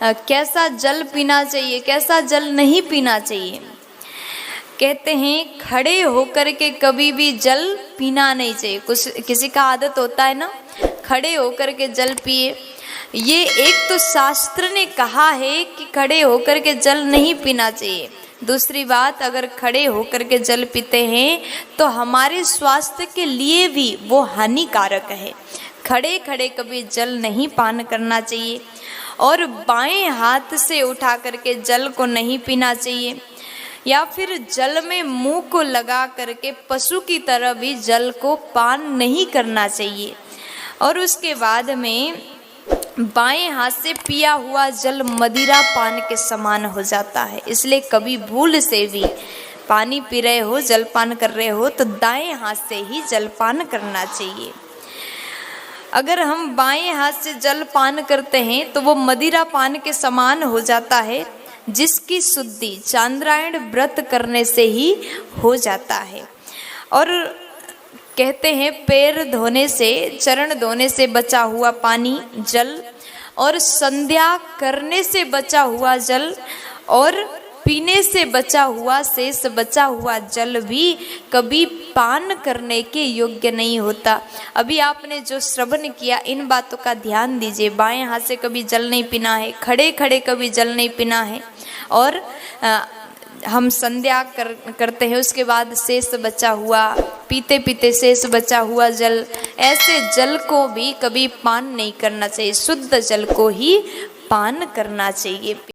कैसा जल पीना चाहिए, कैसा जल नहीं पीना चाहिए। कहते हैं खड़े होकर के कभी भी जल पीना नहीं चाहिए। कुछ किसी का आदत होता है ना, खड़े होकर के जल पिए। ये एक तो शास्त्र ने कहा है कि खड़े होकर के जल नहीं पीना चाहिए। दूसरी बात, अगर खड़े होकर के जल पीते हैं तो हमारे स्वास्थ्य के लिए भी वो हानिकारक है। खड़े खड़े कभी जल नहीं पान करना चाहिए और बाएं हाथ से उठा करके जल को नहीं पीना चाहिए, या फिर जल में मुंह को लगा करके पशु की तरह भी जल को पान नहीं करना चाहिए। और उसके बाद में बाएं हाथ से पिया हुआ जल मदिरा पान के समान हो जाता है। इसलिए कभी भूल से भी पानी पी रहे हो, जलपान कर रहे हो, तो दाएं हाथ से ही जलपान करना चाहिए। अगर हम बाएं हाथ से जल पान करते हैं तो वो मदिरा पान के समान हो जाता है, जिसकी शुद्धि चांद्रायण व्रत करने से ही हो जाता है। और कहते हैं पैर धोने से, चरण धोने से बचा हुआ पानी जल, और संध्या करने से बचा हुआ जल, और पीने से बचा हुआ, शेष बचा हुआ जल भी कभी पान करने के योग्य नहीं होता। अभी आपने जो श्रवण किया, इन बातों का ध्यान दीजिए। बाएं हाथ से कभी जल नहीं पीना है, खड़े खड़े कभी जल नहीं पीना है, और हम संध्या करते हैं, उसके बाद शेष बचा हुआ, पीते पीते शेष बचा हुआ जल, ऐसे जल को भी कभी पान नहीं करना चाहिए। शुद्ध जल को ही पान करना चाहिए।